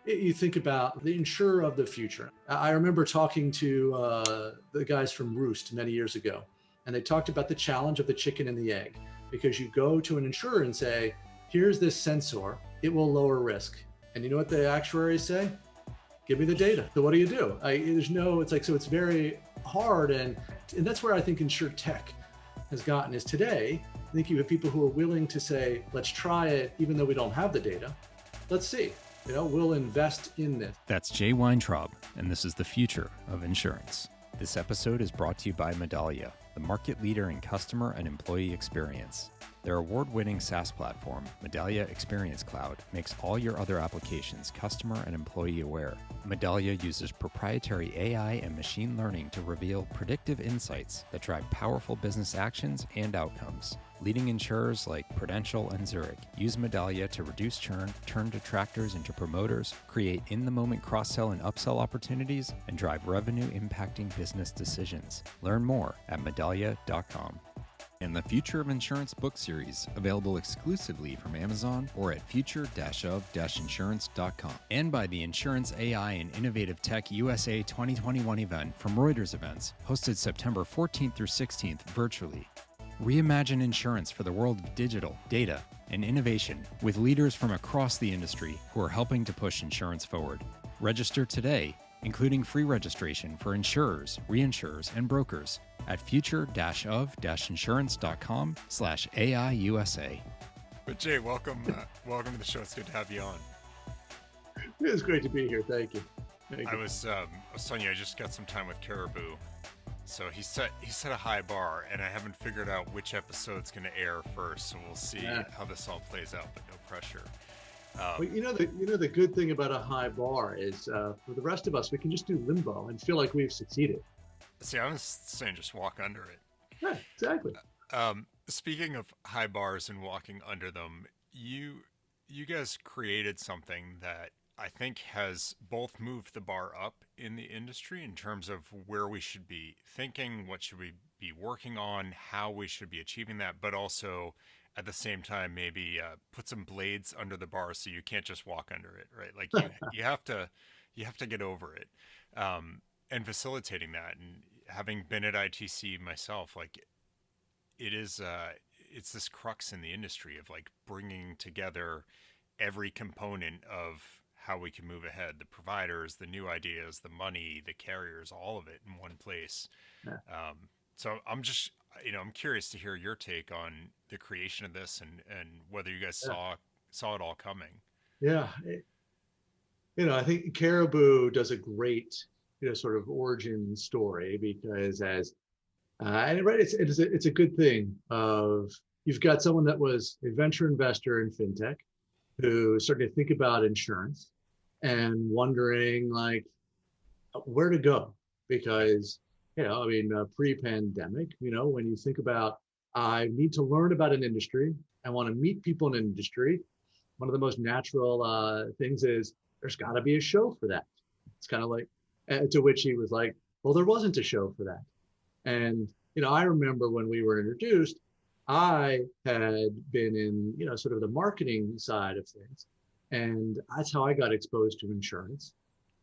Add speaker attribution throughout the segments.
Speaker 1: You think about the insurer of the future. I remember talking to the guys from Roost many years ago, and they talked about the challenge of the chicken and the egg, because you go to an insurer and say, here's this sensor, it will lower risk. And you know what the actuaries say? Give me the data. So what do you do? So it's very hard. And that's where I think InsureTech has gotten is today. I think you have people who are willing to say, let's try it, even though we don't have the data. Let's see. We'll invest in this.
Speaker 2: That's Jay Weintraub, and this is the future of insurance. This episode is brought to you by Medalia, the market leader in customer and employee experience. Their award-winning SaaS platform, Medalia Experience Cloud, makes all your other applications customer and employee aware. Medalia uses proprietary AI and machine learning to reveal predictive insights that drive powerful business actions and outcomes. Leading insurers like Prudential and Zurich use Medalia to reduce churn, turn detractors into promoters, create in-the-moment cross-sell and upsell opportunities, and drive revenue-impacting business decisions. Learn more at Medalia.com. And the Future of Insurance book series, available exclusively from Amazon or at future-of-insurance.com. And by the Insurance AI and Innovative Tech USA 2021 event from Reuters Events, hosted September 14th through 16th virtually. Reimagine insurance for the world of digital, data, and innovation with leaders from across the industry who are helping to push insurance forward. Register today, including free registration for insurers, reinsurers, and brokers at future-of-insurance.com/AIUSA.
Speaker 3: But Jay, welcome to the show. It's good to have you on.
Speaker 1: It is great to be here. Thank you.
Speaker 3: I was telling you, I just got some time with Caribou. So he set a high bar, and I haven't figured out which episode's going to air first. So we'll see how this all plays out, but no pressure.
Speaker 1: Well, the good thing about a high bar is for the rest of us, we can just do limbo and feel like we've succeeded.
Speaker 3: See, I was saying just walk under it.
Speaker 1: Yeah, exactly.
Speaker 3: Speaking of high bars and walking under them, you guys created something that I think has both moved the bar up in the industry in terms of where we should be thinking, what should we be working on, how we should be achieving that, but also at the same time maybe put some blades under the bar so you can't just walk under it, right? Like you have to get over it, and facilitating that. And having been at ITC myself, like it's this crux in the industry of like bringing together every component of how we can move ahead, the providers, the new ideas, the money, the carriers, all of it in one place.
Speaker 1: Yeah.
Speaker 3: So I'm just, I'm curious to hear your take on the creation of this and whether you guys saw it all coming.
Speaker 1: Yeah. I think Caribou does a great, sort of origin story, because it's a good thing of you've got someone that was a venture investor in fintech who started to think about insurance and wondering like where to go, because pre-pandemic, when you think about I need to learn about an industry, I want to meet people in an industry, one of the most natural things is there's got to be a show for that. It's kind of like to which he was like, well, there wasn't a show for that. And I remember when we were introduced, I had been in, sort of the marketing side of things. And that's how I got exposed to insurance.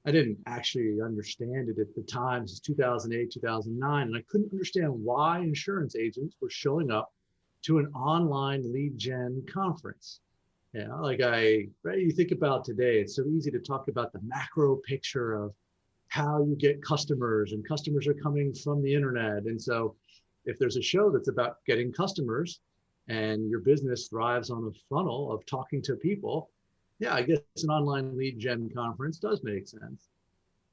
Speaker 1: I didn't actually understand it at the time. This is 2008, 2009. And I couldn't understand why insurance agents were showing up to an online lead gen conference. You think about today, it's so easy to talk about the macro picture of how you get customers, and customers are coming from the internet. And so if there's a show that's about getting customers and your business thrives on a funnel of talking to people, I guess an online lead gen conference does make sense.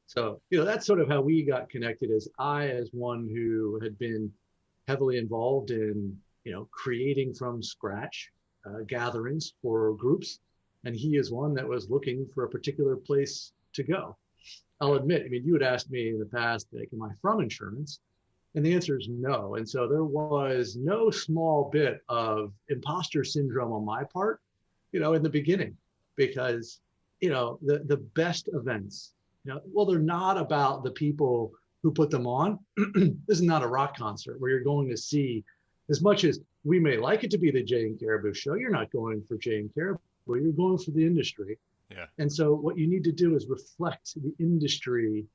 Speaker 1: So, that's sort of how we got connected, as one who had been heavily involved in, creating from scratch gatherings for groups. And he is one that was looking for a particular place to go. I'll admit, you had asked me in the past, like, am I from insurance? And the answer is no. And so there was no small bit of imposter syndrome on my part, in the beginning, because, the best events, they're not about the people who put them on. This is not a rock concert where you're going to see, as much as we may like it to be the Jay and Caribou show, you're not going for Jay and Caribou, you're going for the industry.
Speaker 3: Yeah.
Speaker 1: And so what you need to do is reflect the industry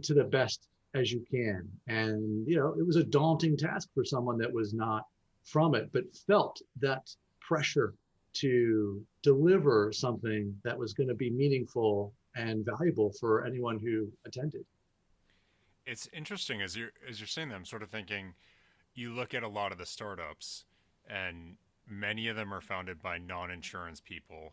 Speaker 1: to the best as you can. And, it was a daunting task for someone that was not from it, but felt that pressure to deliver something that was going to be meaningful and valuable for anyone who attended.
Speaker 3: It's interesting as you're saying that, I'm sort of thinking you look at a lot of the startups, and many of them are founded by non-insurance people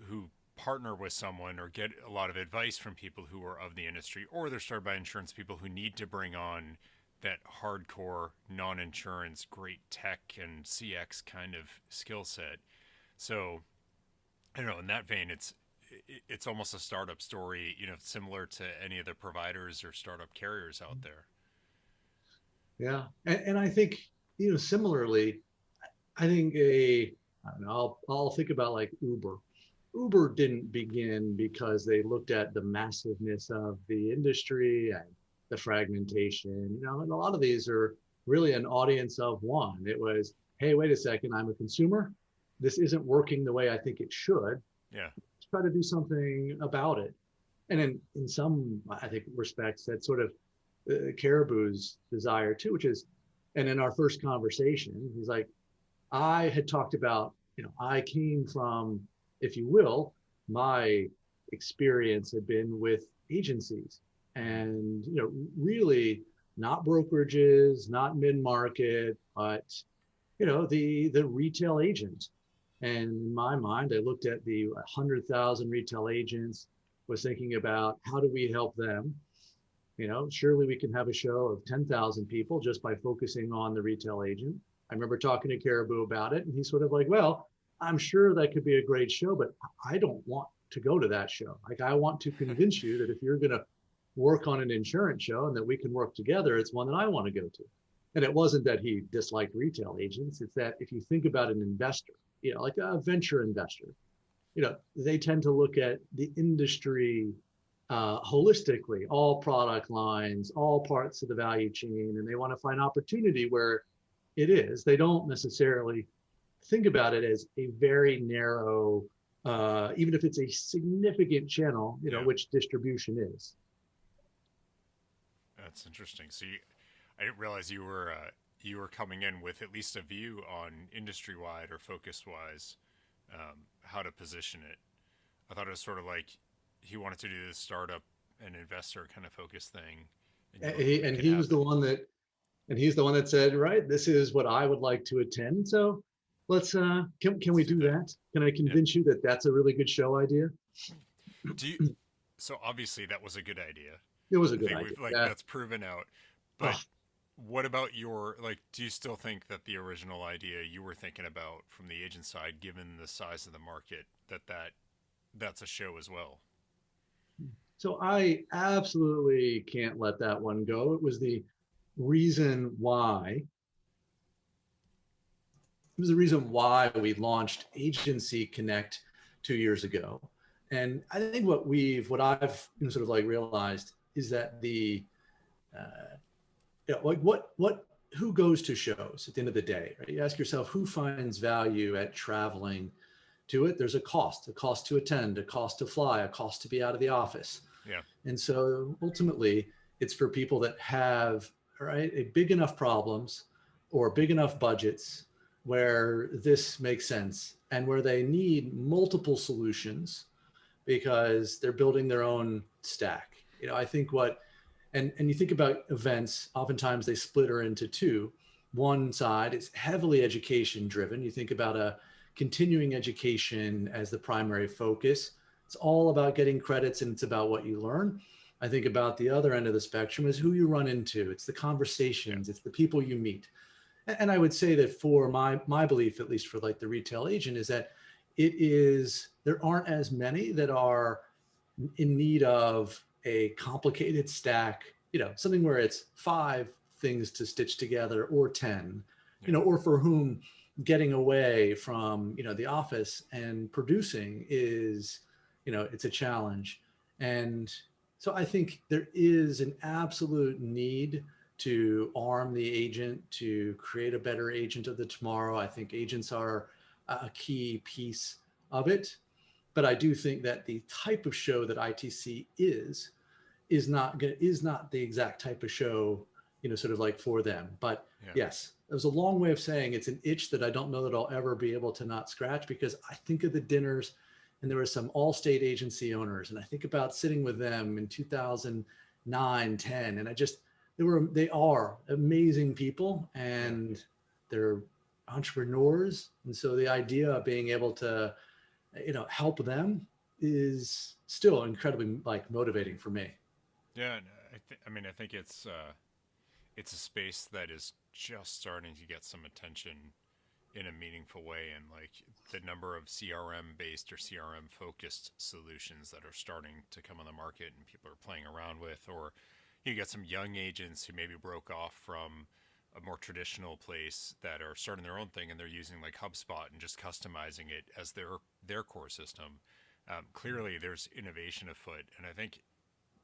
Speaker 3: who partner with someone or get a lot of advice from people who are of the industry, or they're started by insurance people who need to bring on that hardcore non-insurance great tech and CX kind of skill set. So I don't know, in that vein, it's almost a startup story, similar to any of the providers or startup carriers out there.
Speaker 1: Yeah. And I think, similarly, I think I don't know, I'll think about like Uber. Uber didn't begin because they looked at the massiveness of the industry and the fragmentation, and a lot of these are really an audience of one. It was, hey, wait a second, I'm a consumer. This isn't working the way I think it should.
Speaker 3: Yeah.
Speaker 1: Let's try to do something about it. And in some, I think, respects, that's sort of Caribou's desire too, which is, and in our first conversation, he's like, I had talked about, I came from, if you will, my experience had been with agencies and, really not brokerages, not mid-market, but, the retail agent. And in my mind, I looked at the 100,000 retail agents, was thinking about how do we help them? Surely we can have a show of 10,000 people just by focusing on the retail agent. I remember talking to Caribou about it, and he's sort of like, well, I'm sure that could be a great show, but I don't want to go to that show. Like, I want to convince you that if you're going to work on an insurance show and that we can work together, it's one that I want to go to. And it wasn't that he disliked retail agents. It's that if you think about an investor, like a venture investor, they tend to look at the industry holistically, all product lines, all parts of the value chain, and they want to find opportunity where it is. They don't necessarily think about it as a very narrow, even if it's a significant channel,
Speaker 3: Yeah.
Speaker 1: which distribution is.
Speaker 3: That's interesting. So I didn't realize you were coming in with at least a view on industry wide or focus wise, how to position it. I thought it was sort of like he wanted to do this startup and investor kind of focus thing, and you were going to
Speaker 1: And
Speaker 3: make it
Speaker 1: he was the
Speaker 3: happen.
Speaker 1: one that, and he's the one that said, right, this is what I would like to attend. So let's, can
Speaker 3: Let's
Speaker 1: we
Speaker 3: do
Speaker 1: do
Speaker 3: that.
Speaker 1: that? Can I
Speaker 3: Yeah.
Speaker 1: convince you that that's a really good show idea?
Speaker 3: Do you, so obviously that was a good idea.
Speaker 1: It was a
Speaker 3: I
Speaker 1: good
Speaker 3: think
Speaker 1: idea.
Speaker 3: we've like
Speaker 1: Yeah.
Speaker 3: that's proven out. But
Speaker 1: Oh,
Speaker 3: what about your like? Do you still think that the original idea you were thinking about from the agent side, given the size of the market, that's a show as well?
Speaker 1: so I absolutely can't let that one go. It was the reason why it was the reason why we launched Agency Connect 2 years ago. And I think what I've sort of like realized is that uh, like who goes to shows at the end of the day, right? You ask yourself who finds value at traveling to it. There's a cost to attend, a cost to fly, a cost to be out of the office.
Speaker 3: Yeah.
Speaker 1: And so ultimately, it's for people that have, right, a big enough problems or big enough budgets where this makes sense and where they need multiple solutions because they're building their own stack. I think and you think about events, oftentimes they split her into two. One side is heavily education driven. You think about a continuing education as the primary focus. It's all about getting credits and it's about what you learn. I think about the other end of the spectrum is who you run into. It's the
Speaker 3: Yeah.
Speaker 1: conversations, it's the people you meet. And I would say that for my belief, at least for like the retail agent, is that there aren't as many that are in need of a complicated stack, something where it's 5 things to stitch together or 10,
Speaker 3: Yeah.
Speaker 1: or for whom getting away from, the office and producing is, it's a challenge. And so I think there is an absolute need to arm the agent to create a better agent of the tomorrow. I think agents are a key piece of it. but I do think that the type of show that ITC is not the exact type of show, sort of like for them. But
Speaker 3: Yeah.
Speaker 1: yes, it was a long way of saying it's an itch that I don't know that I'll ever be able to not scratch, because I think of the dinners, and there were some Allstate agency owners, and I think about sitting with them in 2009, 10, and they are amazing people, and they're entrepreneurs. And so the idea of being able to, help them is still incredibly like motivating for me.
Speaker 3: Yeah, and I think it's a space that is just starting to get some attention in a meaningful way, and like the number of CRM based or CRM focused solutions that are starting to come on the market and people are playing around with, or you get some young agents who maybe broke off from a more traditional place that are starting their own thing, and they're using like HubSpot and just customizing it as their core system. Clearly there's innovation afoot, and I think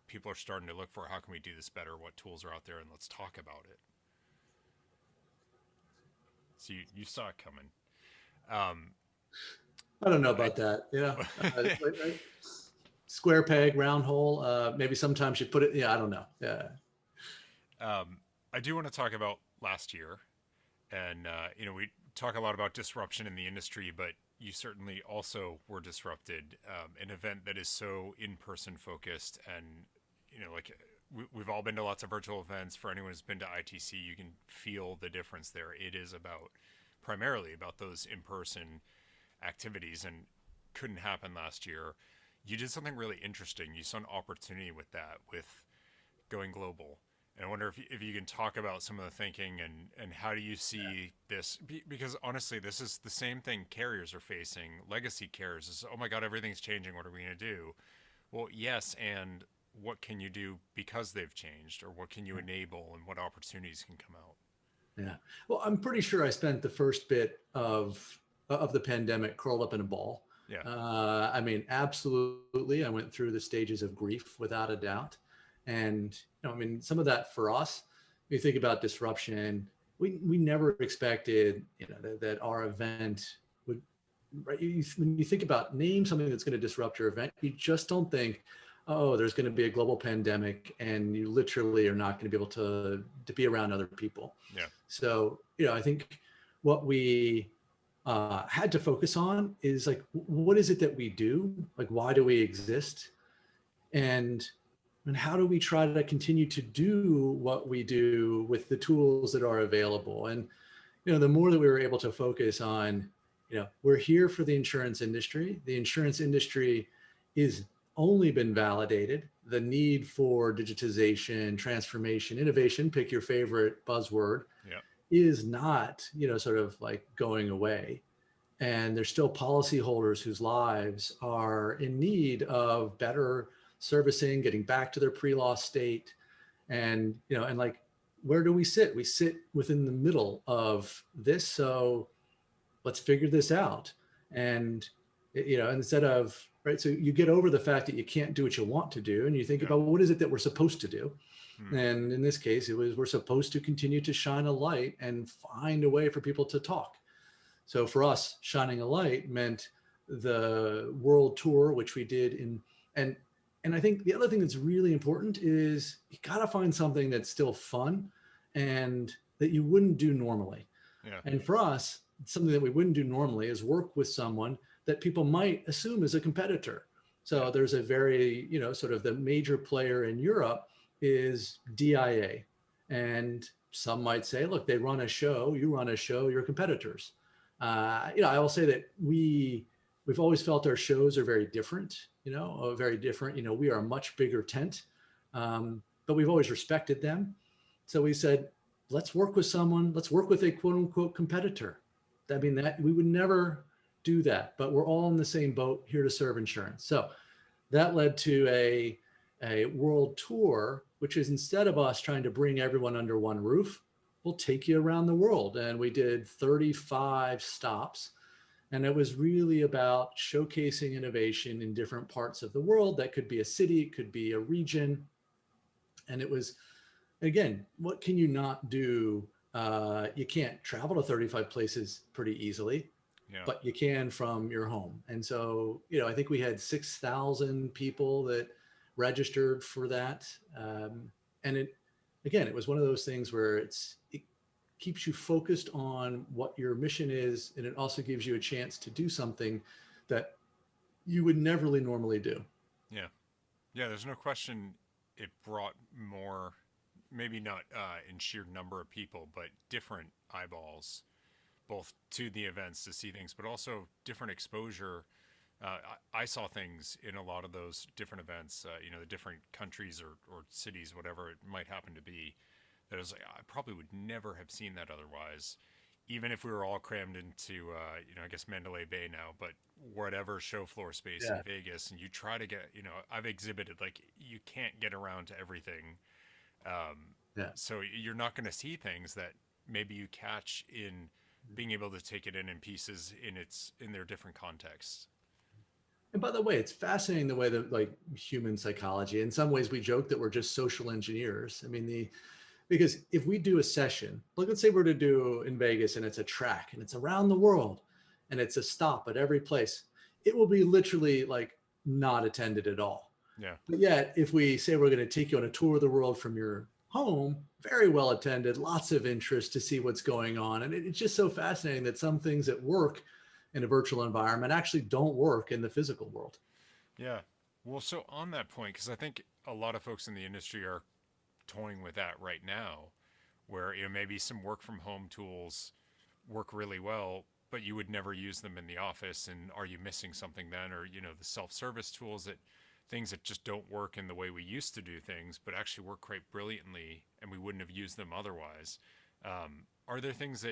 Speaker 3: people are starting to look for, how can we do this better, what tools are out there, and let's talk about it. So you saw it coming.
Speaker 1: I don't know about that. Square peg, round hole. Maybe sometimes you put it. Yeah, I don't know. Yeah.
Speaker 3: I do want to talk about last year, and we talk a lot about disruption in the industry, but you certainly also were disrupted. An event that is so in-person focused, and we've all been to lots of virtual events. For anyone who's been to ITC, you can feel the difference there. It is primarily about those in-person activities, and couldn't happen last year. You did something really interesting. You saw an opportunity with going global. And I wonder if you can talk about some of the thinking, and how do you see this? Because honestly, this is the same thing carriers are facing. Legacy carriers is, oh my God, everything's changing. What are we going to do? Well, yes, and what can you do because they've changed, or what can you enable, and what opportunities can come out?
Speaker 1: Yeah. Well, I'm pretty sure I spent the first bit of the pandemic curled up in a ball.
Speaker 3: Yeah.
Speaker 1: I mean, absolutely. I went through the stages of grief without a doubt. And, some of that for us, when you think about disruption, we never expected, that our event would, right? When you think about name something that's going to disrupt your event, you just don't think, oh, there's going to be a global pandemic and you literally are not going to be able to be around other people.
Speaker 3: Yeah.
Speaker 1: So, I think what we had to focus on is like, what is it that we do? Like, why do we exist? And how do we try to continue to do what we do with the tools that are available? And, the more that we were able to focus on, we're here for the insurance industry. The insurance industry is only been validated. The need for digitization, transformation, innovation, pick your favorite buzzword, is not, sort of like going away. And there's still policyholders whose lives are in need of better servicing, getting back to their pre-loss state. And, and like, where do we sit? We sit within the middle of this. So let's figure this out. And, instead of, right, so you get over the fact that you can't do what you want to do, and you think about, well, what is it that we're supposed to do? And in this case, we're supposed to continue to shine a light and find a way for people to talk. So for us, shining a light meant the world tour, which we did and I think the other thing that's really important is you got to find something that's still fun and that you wouldn't do normally.
Speaker 3: Yeah.
Speaker 1: And for us, something that we wouldn't do normally is work with someone that people might assume is a competitor. So there's a very, sort of the major player in Europe is DIA. And some might say, look, they run a show, you run a show, you're competitors. I will say that we've always felt our shows are very different, very different. We are a much bigger tent, but we've always respected them. So we said, let's work with someone, let's work with a quote unquote competitor. I mean, that we would never do that, but we're all in the same boat here to serve insurance. So that led to a world tour, which is, instead of us trying to bring everyone under one roof, we'll take you around the world. And we did 35 stops. And it was really about showcasing innovation in different parts of the world. That could be a city, it could be a region. And it was, again, what can you not do? You can't travel to 35 places pretty easily.
Speaker 3: Yeah.
Speaker 1: but you can from your home. And so, I think we had 6,000 people that registered for that. And it was one of those things where it keeps you focused on what your mission is. And it also gives you a chance to do something that you would never really normally do.
Speaker 3: Yeah. Yeah. There's no question it brought more, maybe not in sheer number of people, but different eyeballs, both to the events to see things, but also different exposure. I saw things in a lot of those different events, the different countries or cities, whatever it might happen to be, that I was like, I probably would never have seen that otherwise, even if we were all crammed into, I guess Mandalay Bay now, but whatever show floor space in
Speaker 1: Yeah.
Speaker 3: Vegas, and you try to get, I've exhibited, like, you can't get around to everything. Um,
Speaker 1: Yeah.
Speaker 3: so you're not going to see things that maybe you catch in being able to take it in pieces in their different contexts.
Speaker 1: And by the way, it's fascinating the way that like human psychology, in some ways we joke that we're just social engineers. I mean, because if we do a session, like let's say we're to do in Vegas and it's a track and it's around the world and it's a stop at every place, it will be literally like not attended at all.
Speaker 3: Yeah.
Speaker 1: But yet, if we say we're going to take you on a tour of the world from your home, very well attended, lots of interest to see what's going on. And it's just so fascinating that some things that work in a virtual environment actually don't work in the physical world.
Speaker 3: Yeah. Well, so on that point, because I think a lot of folks in the industry are toying with that right now, where maybe some work from home tools work really well, but you would never use them in the office. And are you missing something then? Or the self-service tools, that things that just don't work in the way we used to do things, but actually work quite brilliantly, and we wouldn't have used them otherwise. Are there things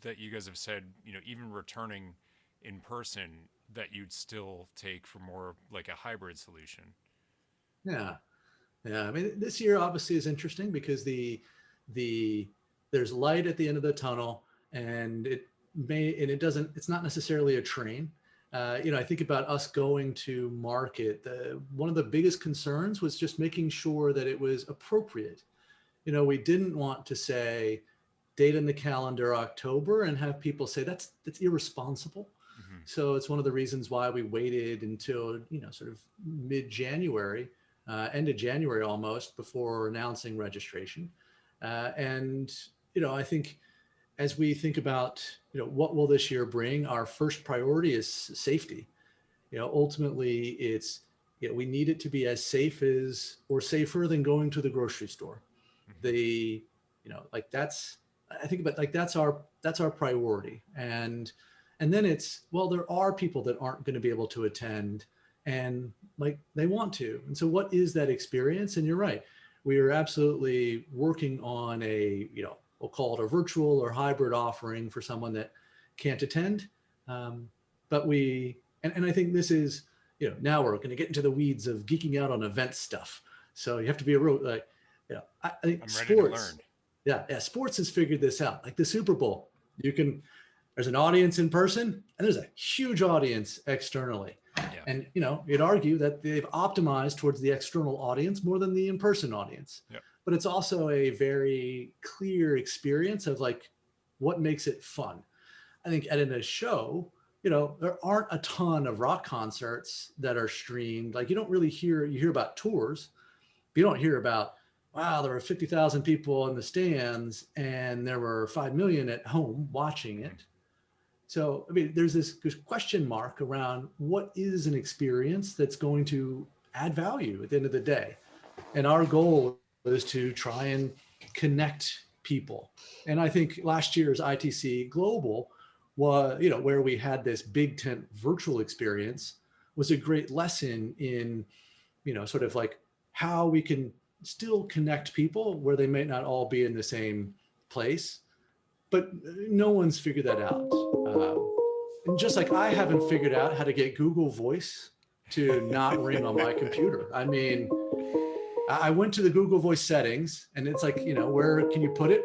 Speaker 3: that you guys have said, even returning in person, that you'd still take for more like a hybrid solution?
Speaker 1: Yeah. Yeah. I mean, this year obviously is interesting because there's light at the end of the tunnel, and it's not necessarily a train. I think about us going to market. One of the biggest concerns was just making sure that it was appropriate. We didn't want to say date in the calendar October and have people say that's irresponsible.
Speaker 3: Mm-hmm.
Speaker 1: So it's one of the reasons why we waited until, sort of mid-January, end of January almost, before announcing registration. And I think as we think about, what will this year bring, our first priority is safety. Ultimately it's, we need it to be as safe as or safer than going to the grocery store.
Speaker 3: Mm-hmm.
Speaker 1: Like I think about like that's our priority. And then it's, well, there are people that aren't going to be able to attend and like they want to. And so what is that experience? And you're right. We are absolutely working on we'll call it a virtual or hybrid offering for someone that can't attend. But I think this is, now we're going to get into the weeds of geeking out on event stuff. So you have to be a real, I think
Speaker 3: I'm
Speaker 1: sports,
Speaker 3: ready to learn.
Speaker 1: Yeah. Sports has figured this out. Like the Super Bowl, there's an audience in person and there's a huge audience externally.
Speaker 3: Yeah.
Speaker 1: And, you'd argue that they've optimized towards the external audience more than the in-person audience.
Speaker 3: Yep.
Speaker 1: But it's also a very clear experience of like, what makes it fun. I think at a show, there aren't a ton of rock concerts that are streamed. Like you hear about tours, but you don't hear about, wow, there were 50,000 people in the stands and there were 5 million at home watching it. So, I mean, there's this question mark around what is an experience that's going to add value at the end of the day. And our goal is to try and connect people. And I think last year's ITC Global was, where we had this big tent virtual experience, was a great lesson in, sort of like how we can still connect people where they may not all be in the same place. But no one's figured that out. And just like I haven't figured out how to get Google Voice to not ring on my computer. I mean, I went to the Google Voice settings and it's like, where can you put it?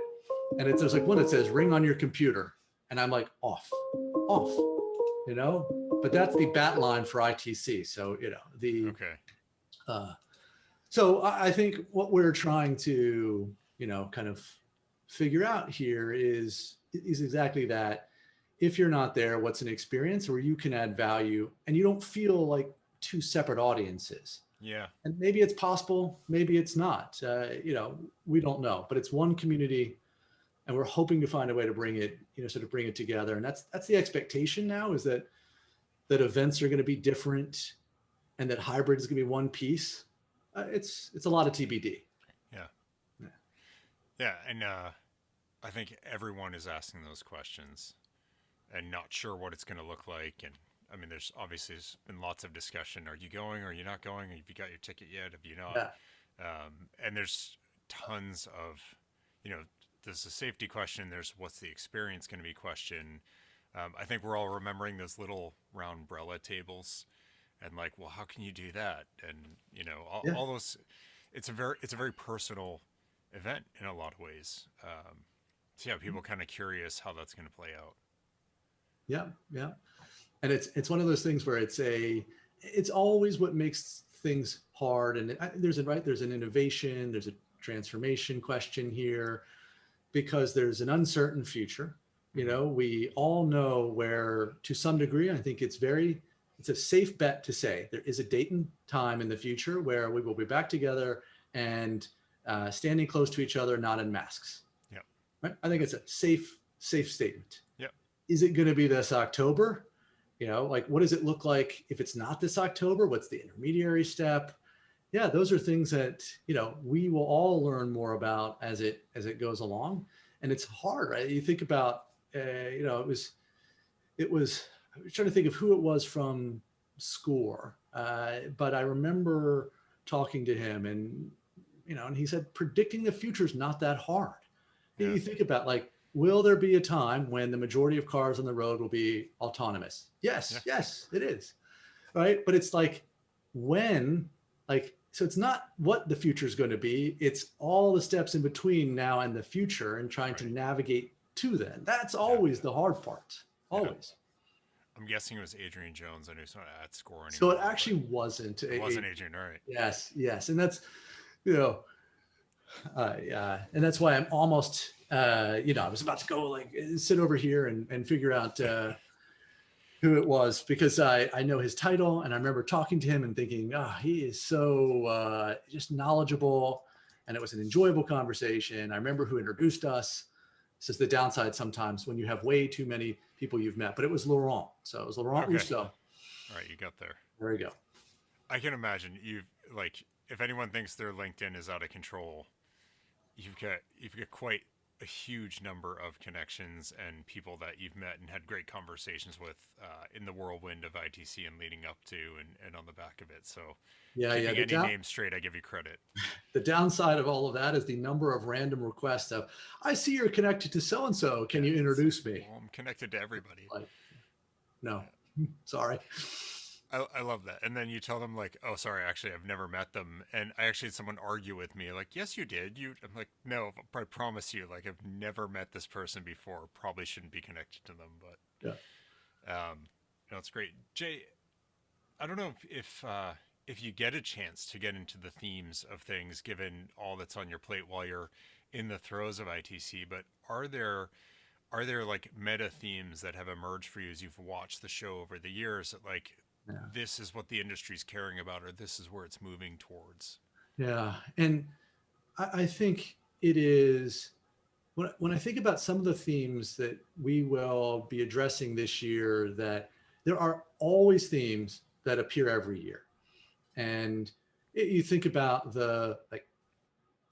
Speaker 1: And there's like one that says ring on your computer. And I'm like, off. But that's the bat line for ITC. So,
Speaker 3: Okay.
Speaker 1: So I think what we're trying to, kind of figure out here is exactly that. if you're not there, what's an experience where you can add value and you don't feel like two separate audiences.
Speaker 3: Yeah.
Speaker 1: And maybe it's possible, maybe it's not. We don't know, but it's one community, and we're hoping to find a way to bring it, sort of bring it together. And that's the expectation now, is that events are going to be different, and that hybrid is going to be one piece. It's a lot of TBD.
Speaker 3: Yeah. Yeah. And I think everyone is asking those questions and not sure what it's going to look like. And I mean, there's been lots of discussion. Are you going? Are you not going? Have you got your ticket yet? Have you not?
Speaker 1: Yeah.
Speaker 3: And there's tons of, there's a safety question. There's what's the experience going to be question. I think we're all remembering those little round umbrella tables, and like, well, how can you do that? And all those. It's a very personal event in a lot of ways. So yeah, people kind of curious how that's going to play out.
Speaker 1: Yeah, yeah. And it's one of those things where it's always what makes things hard. And there's an innovation, there's a transformation question here, because there's an uncertain future. We all know where, to some degree, I think it's a safe bet to say there is a date and time in the future where we will be back together and standing close to each other, not in masks.
Speaker 3: Yeah.
Speaker 1: Right? I think it's a safe statement.
Speaker 3: Yeah.
Speaker 1: Is it going to be this October? What does it look like if it's not this October? What's the intermediary step? Yeah, those are things that, we will all learn more about as it goes along. And it's hard, right? You think about, I was trying to think of who it was from SCORE, but I remember talking to him, and, and he said, predicting the future is not that hard. Yeah. You think about, will there be a time when the majority of cars on the road will be autonomous? Yes, yeah. Yes, it is. Right. But it's when, so it's not what the future is going to be. It's all the steps in between now and the future, and trying to navigate to then. That's always the hard part. Always.
Speaker 3: I'm guessing it was Adrian Jones. I know he's not at SCORE anymore.
Speaker 1: So it actually wasn't.
Speaker 3: It wasn't Adrian, all right.
Speaker 1: Yes. And that's, and that's why I'm almost, I was about to go sit over here and figure out who it was, because I know his title, and I remember talking to him and thinking, he is so just knowledgeable, and it was an enjoyable conversation. I remember who introduced us. This is the downside sometimes when you have way too many people you've met, but it was Laurent. So it was Laurent Rousseau.
Speaker 3: All right, you got there.
Speaker 1: There we go.
Speaker 3: I can imagine if anyone thinks their LinkedIn is out of control, you've got quite a huge number of connections and people that you've met and had great conversations with in the whirlwind of ITC and leading up to and on the back of it. So keeping any name straight, I give you credit.
Speaker 1: The downside of all of that is the number of random requests of, I see you're connected to so-and-so. Can you introduce me?
Speaker 3: Well, I'm connected to everybody.
Speaker 1: No, sorry.
Speaker 3: I love that. And then you tell them oh, sorry, actually, I've never met them. And I actually had someone argue with me yes, you did. I'm like, no, I promise you, I've never met this person before. Probably shouldn't be connected to them, but yeah. It's great. Jay, I don't know if you get a chance to get into the themes of things, given all that's on your plate while you're in the throes of ITC, but are there meta themes that have emerged for you as you've watched the show over the years that this is what the industry's caring about, or this is where it's moving towards?
Speaker 1: Yeah. And I think it is, when I think about some of the themes that we will be addressing this year, that there are always themes that appear every year. And you think about the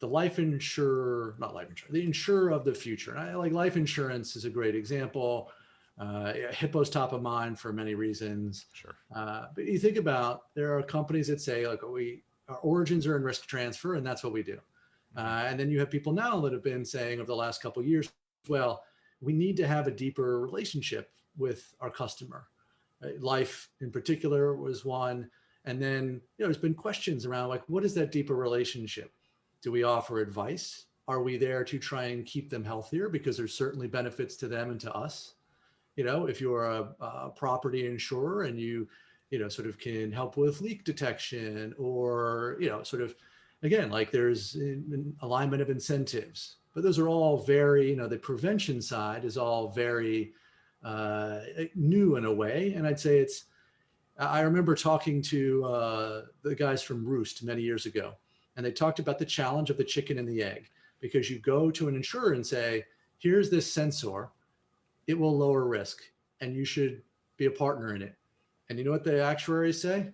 Speaker 1: life insurer, not life insurer, the insurer of the future. And I life insurance is a great example. Hippo's top of mind for many reasons.
Speaker 3: Sure.
Speaker 1: But you think about, there are companies that say our origins are in risk transfer, and that's what we do. And then you have people now that have been saying over the last couple of years, well, we need to have a deeper relationship with our customer. Life in particular was one. And then, there's been questions around what is that deeper relationship? Do we offer advice? Are we there to try and keep them healthier? Because there's certainly benefits to them and to us. If you're a property insurer and you sort of can help with leak detection, or, sort of, again, there's an alignment of incentives, but those are all very, the prevention side is all very new in a way. And I'd say I remember talking to the guys from Roost many years ago, and they talked about the challenge of the chicken and the egg, because you go to an insurer and say, here's this sensor, it will lower risk, and you should be a partner in it. And you know what the actuaries say?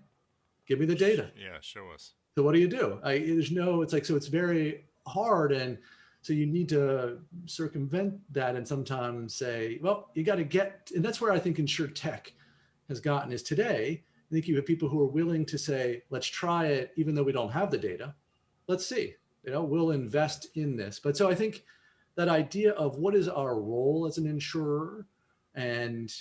Speaker 1: Give me the data.
Speaker 3: Yeah, show us.
Speaker 1: So what do you do? It's like, so it's very hard. And so you need to circumvent that and sometimes say, well, you got to get, and that's where I think InsureTech has gotten is today. I think you have people who are willing to say, let's try it, even though we don't have the data. Let's see, we'll invest in this. But so I think that idea of what is our role as an insurer, and,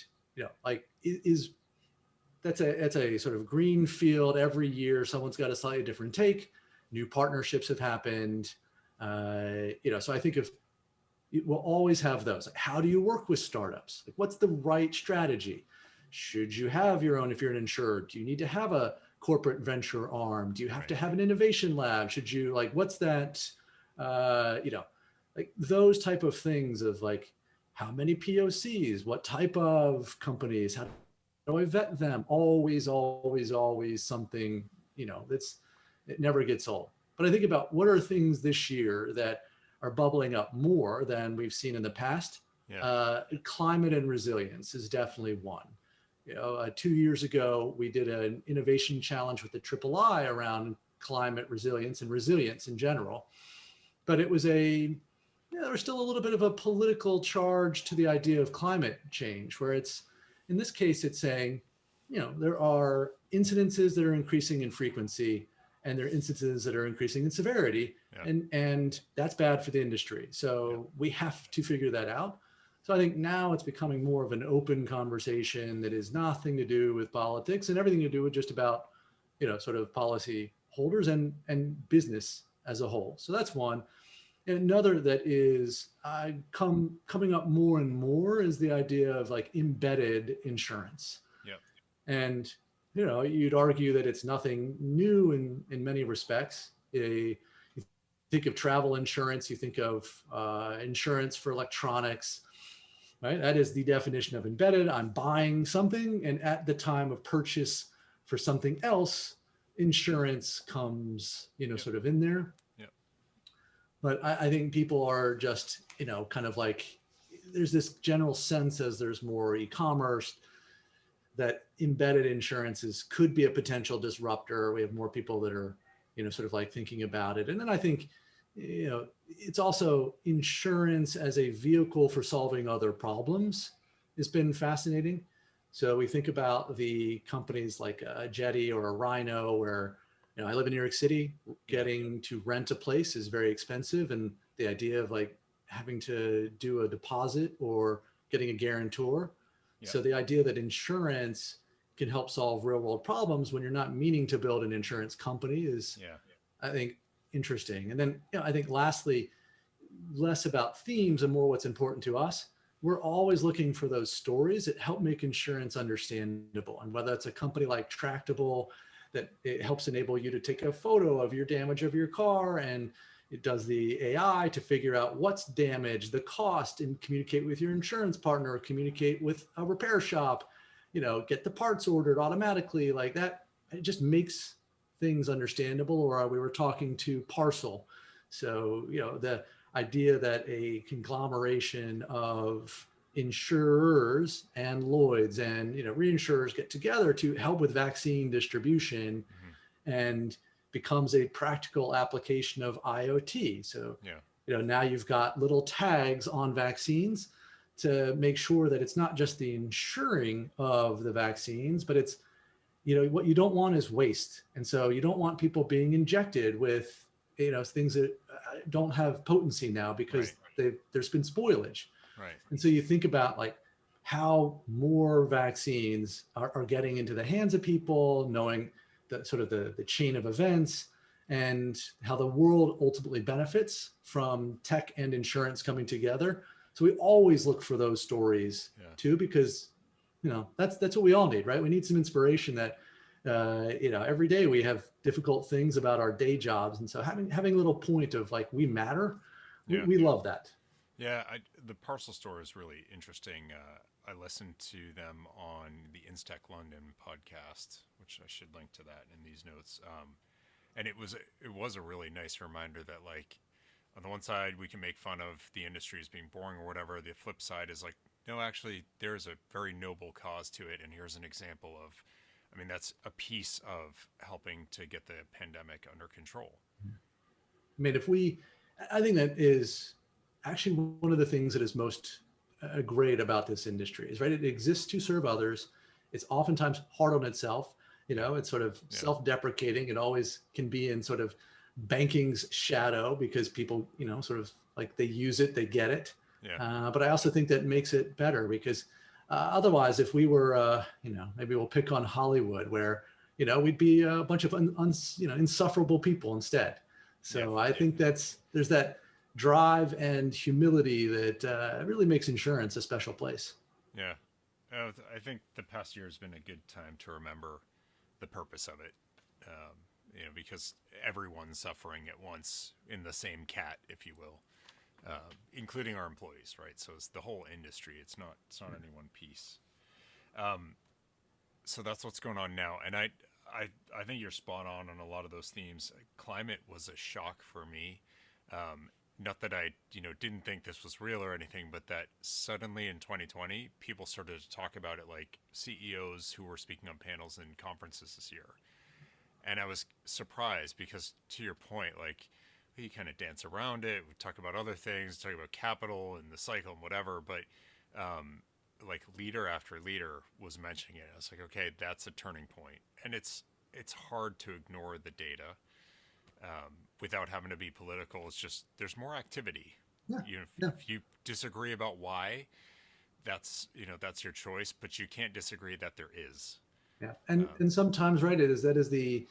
Speaker 1: that's a sort of green field. Every year, someone's got a slightly different take. New partnerships have happened. So I think we'll always have those. Like, how do you work with startups? Like, what's the right strategy? Should you have your own, if you're an insurer? Do you need to have a corporate venture arm? Do you have to have an innovation lab? Should you, like, what's that, like those type of things of like, how many POCs, what type of companies, how do I vet them? Always, always, always something, it never gets old. But I think about what are things this year that are bubbling up more than we've seen in the past. Yeah. Climate and resilience is definitely one. 2 years ago, we did an innovation challenge with the III around climate resilience and resilience in general. But it was there was still a little bit of a political charge to the idea of climate change, where in this case, it's saying, there are incidences that are increasing in frequency, and there are instances that are increasing in severity, and that's bad for the industry. So we have to figure that out. So I think now it's becoming more of an open conversation that is nothing to do with politics and everything to do with just about, sort of policy holders and business as a whole. So that's one. And another that is coming up more and more is the idea of like embedded insurance. Yeah. And, you'd argue that it's nothing new in many respects. You think of travel insurance, you think of insurance for electronics, right? That is the definition of embedded. I'm buying something, and at the time of purchase for something else, insurance comes, sort of in there. But I think people are just, kind of like, there's this general sense as there's more e-commerce that embedded insurances could be a potential disruptor. We have more people that are, sort of like thinking about it. And then I think, it's also insurance as a vehicle for solving other problems has been fascinating. So we think about the companies like a Jetty or a Rhino, where I live in New York City, getting to rent a place is very expensive. And the idea of like having to do a deposit or getting a guarantor. Yeah. So the idea that insurance can help solve real world problems when you're not meaning to build an insurance company is, I think, interesting. And then, I think lastly, less about themes and more what's important to us. We're always looking for those stories that help make insurance understandable. And whether it's a company like Tractable, that it helps enable you to take a photo of your damage of your car, and it does the AI to figure out what's damaged, the cost, and communicate with your insurance partner, communicate with a repair shop, get the parts ordered automatically like that. It just makes things understandable. Or we were talking to Parcel. So, the idea that a conglomeration of insurers and Lloyd's and reinsurers get together to help with vaccine distribution, and becomes a practical application of IoT. So now you've got little tags on vaccines to make sure that it's not just the insuring of the vaccines, but it's what you don't want is waste. And so you don't want people being injected with things that don't have potency now because there's been spoilage. Right. And so you think about like how more vaccines are getting into the hands of people, knowing the sort of the chain of events, and how the world ultimately benefits from tech and insurance coming together. So we always look for those stories too, because that's what we all need, right? We need some inspiration that every day we have difficult things about our day jobs, and so having a little point of like we matter, we love that.
Speaker 3: Yeah, the parcel store is really interesting. I listened to them on the InsureTech London podcast, which I should link to that in these notes. And it was a really nice reminder that, like, on the one side we can make fun of the industry as being boring or whatever. The flip side is like, no, actually, there's a very noble cause to it, and here's an example of, I mean, that's a piece of helping to get the pandemic under control.
Speaker 1: I mean, I think that is actually one of the things that is most great about this industry is, right, it exists to serve others. It's oftentimes hard on itself.
Speaker 3: Yeah,
Speaker 1: It's sort of
Speaker 3: yeah,
Speaker 1: self-deprecating. It always can be in sort of banking's shadow because people, sort of like they use it, they get it.
Speaker 3: yeah,
Speaker 1: But I also think that makes it better because otherwise, if we were, maybe we'll pick on Hollywood where, we'd be a bunch of insufferable people instead.
Speaker 3: yeah,
Speaker 1: So I
Speaker 3: yeah.
Speaker 1: think there's that drive and humility that really makes insurance a special place.
Speaker 3: Yeah. I think the past year has been a good time to remember the purpose of it. Because everyone's suffering at once in the same cat, if you will, including our employees, right? So it's the whole industry. It's not any one piece. So that's what's going on now, and I think you're spot on a lot of those themes. Climate was a shock for me. Not that I didn't think this was real or anything, but that suddenly in 2020 people started to talk about it, like CEOs who were speaking on panels and conferences this year. And I was surprised because, to your point, like, you kind of dance around it. We talk about other things, talk about capital and the cycle and whatever, but like leader after leader was mentioning it. I was like, okay, that's a turning point, and it's hard to ignore the data without having to be political. It's just there's more activity.
Speaker 1: Yeah, yeah,
Speaker 3: If you disagree about why, that's your choice, but you can't disagree that there is.
Speaker 1: yeah. And sometimes, right, that is the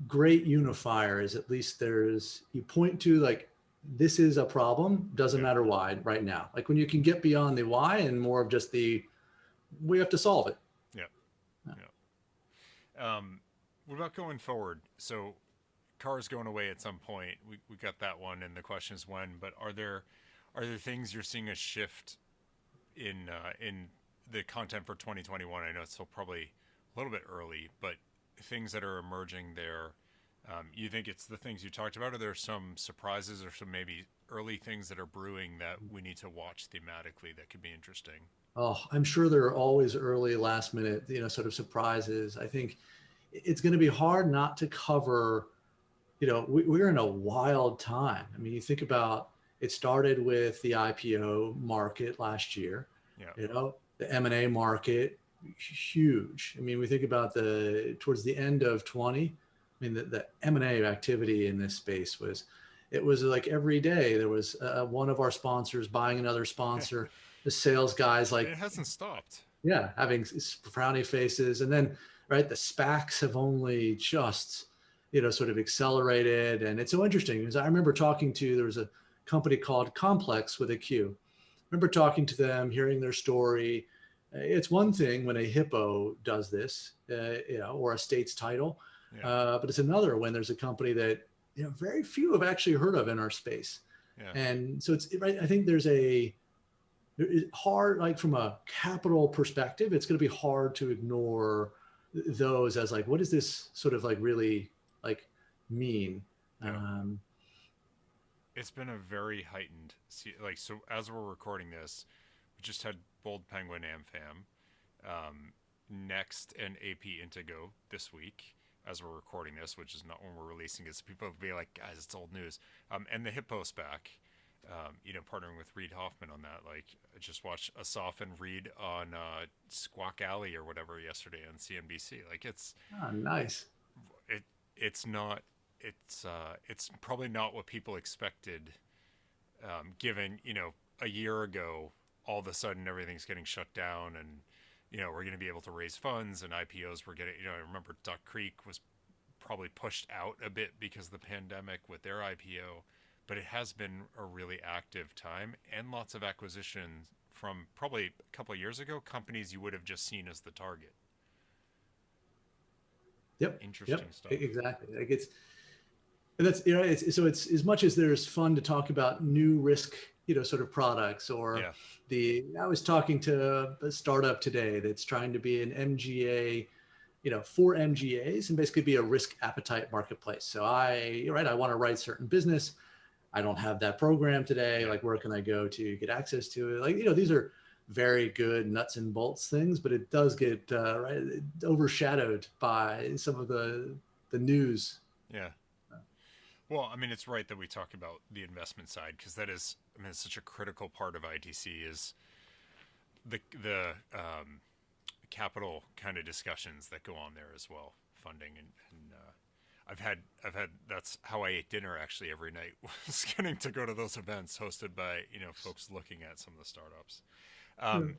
Speaker 1: great unifier is at least you point to like this is a problem, doesn't
Speaker 3: Yeah,
Speaker 1: matter why right now. Like when you can get beyond the why and more of just we have to solve it.
Speaker 3: yeah,
Speaker 1: Yeah.
Speaker 3: yeah. What about going forward? So cars going away at some point. We got that one, and the question is when. But are there things you're seeing a shift in the content for 2021? I know it's still probably a little bit early, but things that are emerging there. You think it's the things you talked about? Are there some surprises or some maybe early things that are brewing that we need to watch thematically that could be interesting?
Speaker 1: Oh, I'm sure there are always early last minute, sort of surprises. I think it's going to be hard not to cover, we're in a wild time. I mean, you think about it started with the IPO market last year,
Speaker 3: Yeah,
Speaker 1: the M&A market, huge. I mean, we think about towards the end of 20, I mean, the M&A activity in this space it was like every day there was one of our sponsors buying another sponsor, the sales guys like,
Speaker 3: it hasn't stopped.
Speaker 1: yeah, having frowny faces. And then, right, the SPACs have only just, sort of accelerated. And it's so interesting because I remember there was a company called Complex with a Q. I remember talking to them, hearing their story. It's one thing when a hippo does this, or a state's title,
Speaker 3: Yeah,
Speaker 1: but it's another when there's a company that, very few have actually heard of in our space.
Speaker 3: yeah,
Speaker 1: And so it's right. I think it's hard, like from a capital perspective, it's going to be hard to ignore those as like, what does this sort of like really like mean?
Speaker 3: yeah.
Speaker 1: Um,
Speaker 3: It's been a very heightened. Like, so as we're recording this, we just had Bold Penguin AmFam, Next and AP Intego this week as we're recording this, which is not when we're releasing it. So people will be like, guys, it's old news. And the Hippo SPAC, partnering with Reed Hoffman on that. Like, I just watched Asaf and Reed on Squawk Alley or whatever yesterday on CNBC. Like,
Speaker 1: nice.
Speaker 3: it's not it's probably not what people expected, given a year ago all of a sudden everything's getting shut down, and we're going to be able to raise funds, and IPOs were getting, I remember Duck Creek was probably pushed out a bit because of the pandemic with their IPO, but it has been a really active time and lots of acquisitions from probably a couple of years ago, companies you would have just seen as the target.
Speaker 1: Yep.
Speaker 3: Interesting
Speaker 1: Yep.
Speaker 3: stuff.
Speaker 1: Exactly. Like and that's, it's as much as there's fun to talk about new risk sort of products, or
Speaker 3: Yeah.
Speaker 1: I was talking to a startup today that's trying to be an MGA, for MGAs, and basically be a risk appetite marketplace. So I want to write certain business. I don't have that program today.
Speaker 3: Yeah.
Speaker 1: Like, where can I go to get access to it? Like, these are very good nuts and bolts things, but it does get overshadowed by some of the news.
Speaker 3: Yeah. Well, I mean, it's right that we talk about the investment side, because that is, I mean, it's such a critical part of ITC is the capital kind of discussions that go on there as well, funding and I've had that's how I ate dinner actually every night, was getting to go to those events hosted by folks looking at some of the startups. Um,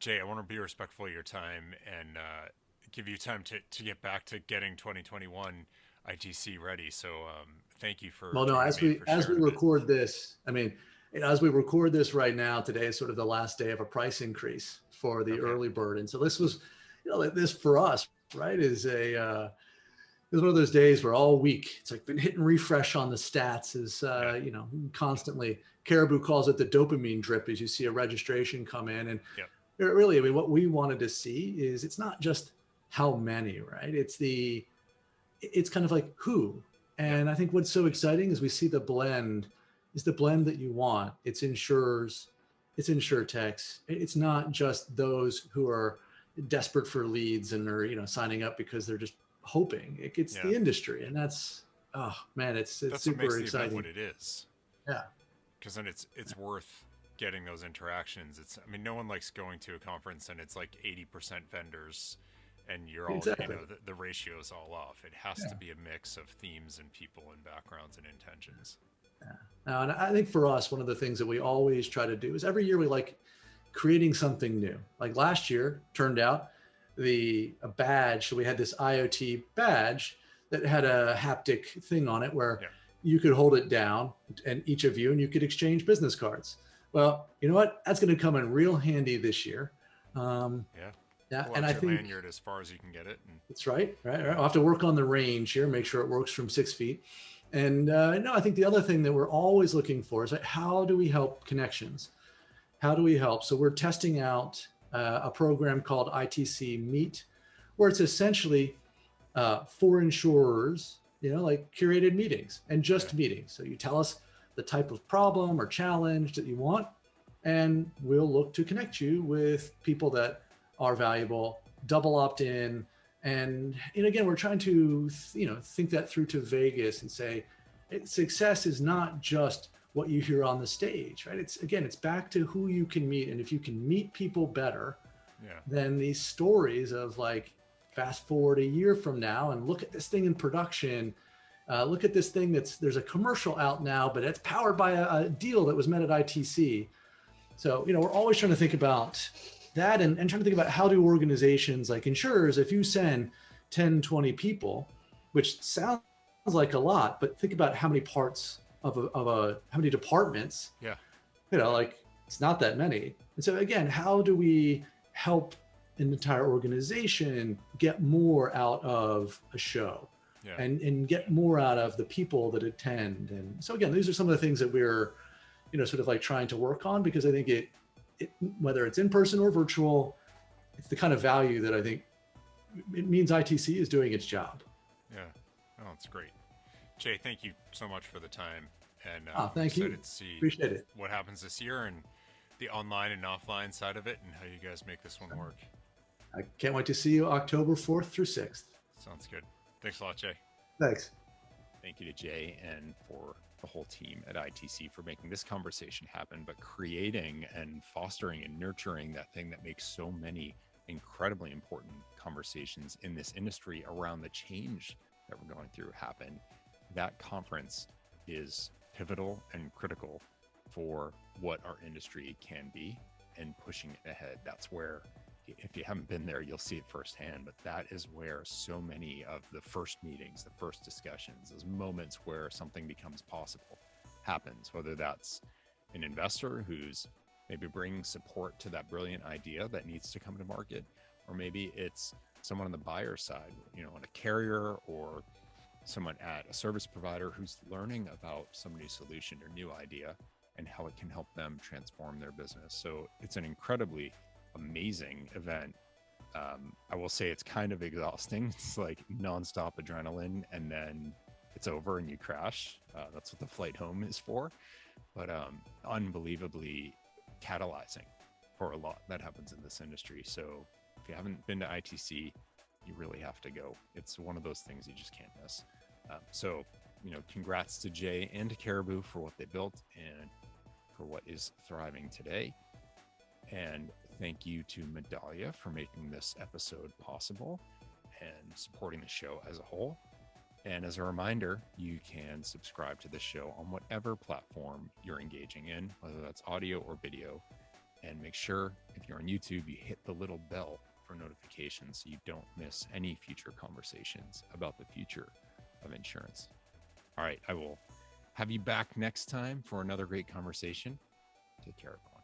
Speaker 3: Jay, I want to be respectful of your time and give you time to get back to getting 2021 ITC ready. So thank you for
Speaker 1: Well, no,
Speaker 3: joining
Speaker 1: as
Speaker 3: me
Speaker 1: we
Speaker 3: for
Speaker 1: as we
Speaker 3: sharing a bit.
Speaker 1: record this, I mean, as we record this right now, today is sort of the last day of a price increase for the
Speaker 3: Okay.
Speaker 1: early bird, and so this was, this for us, right, is one of those days where all week it's like been hitting refresh on the stats, is
Speaker 3: Yeah.
Speaker 1: constantly. Caribou calls it the dopamine drip as you see a registration come in, and
Speaker 3: Yep.
Speaker 1: really, I mean, what we wanted to see is it's not just how many, right? It's kind of like who.
Speaker 3: Yep.
Speaker 1: And I think what's so exciting is we see the blend that you want. It's insurers, it's insuretechs. It's not just those who are desperate for leads and are, signing up because they're just hoping. It's
Speaker 3: Yeah.
Speaker 1: the industry. And that's, oh man, it's
Speaker 3: That's what
Speaker 1: super
Speaker 3: makes the
Speaker 1: exciting.
Speaker 3: event what it is.
Speaker 1: Yeah.
Speaker 3: Because then it's worth getting those interactions. I mean, no one likes going to a conference and it's like 80% vendors and you're all,
Speaker 1: Exactly.
Speaker 3: the ratio is all off. It has
Speaker 1: Yeah.
Speaker 3: to be a mix of themes and people and backgrounds and intentions.
Speaker 1: And I think for us, one of the things that we always try to do is every year we like creating something new. Like last year turned out a badge. So we had this IoT badge that had a haptic thing on it where
Speaker 3: Yeah.
Speaker 1: you could hold it down, and each of you, and you could exchange business cards. Well, you know what? That's going to come in real handy this year.
Speaker 3: Yeah.
Speaker 1: Yeah,
Speaker 3: Pull
Speaker 1: and
Speaker 3: out
Speaker 1: I
Speaker 3: your
Speaker 1: think
Speaker 3: lanyard as far as you can get it. And
Speaker 1: that's right. I'll have to work on the range here, make sure it works from 6 feet. And no, I think the other thing that we're always looking for is, like, how do we help connections? How do we help? So we're testing out a program called ITC Meet, where it's essentially for insurers, like curated meetings and just meetings. So you tell us the type of problem or challenge that you want, and we'll look to connect you with people that are valuable, double opt in. And again, we're trying to, think that through to Vegas and say, success is not just what you hear on the stage, right? It's back to who you can meet. And if you can meet people better, then these stories of, like, fast forward a year from now and look at this thing in production. Look at this thing there's a commercial out now, but it's powered by a deal that was met at ITC. So, we're always trying to think about that and trying to think about how do organizations like insurers, if you send 10, 20 people, which sounds like a lot, but think about how many parts of how many departments, like, it's not that many. And so again, how do we help an entire organization get more out of a show and get more out of the people that attend? And so again, these are some of the things that we're, sort of like trying to work on, because I think it whether it's in person or virtual, it's the kind of value that I think it means ITC is doing its job.
Speaker 3: Yeah. Oh, it's great. Jay, thank you so much for the time. And
Speaker 1: thank you.
Speaker 3: excited to see
Speaker 1: Appreciate it.
Speaker 3: what happens this year and the online and offline side of it and how you guys make this one work.
Speaker 1: I can't wait to see you October 4th through 6th.
Speaker 3: Sounds good. Thanks a lot, Jay.
Speaker 1: Thanks.
Speaker 2: Thank you to Jay and for the whole team at ITC for making this conversation happen, but creating and fostering and nurturing that thing that makes so many incredibly important conversations in this industry around the change that we're going through happen. That conference is pivotal and critical for what our industry can be and pushing it ahead. That's where, if you haven't been there, you'll see it firsthand, but that is where so many of the first meetings, the first discussions, those moments where something becomes possible happens, whether that's an investor who's maybe bringing support to that brilliant idea that needs to come to market, or maybe it's someone on the buyer side, on a carrier or someone at a service provider who's learning about some new solution or new idea and how it can help them transform their business. So it's an incredibly amazing event. I will say it's kind of exhausting. It's like nonstop adrenaline, and then it's over and you crash. That's what the flight home is for. But unbelievably catalyzing for a lot that happens in this industry. So if you haven't been to ITC, you really have to go. It's one of those things you just can't miss. So, congrats to Jay and to Caribou for what they built and for what is thriving today. And thank you to Medalia for making this episode possible and supporting the show as a whole. And as a reminder, you can subscribe to the show on whatever platform you're engaging in, whether that's audio or video. And make sure, if you're on YouTube, you hit the little bell for notifications so you don't miss any future conversations about the future of insurance. All right, I will have you back next time for another great conversation. Take care, everyone.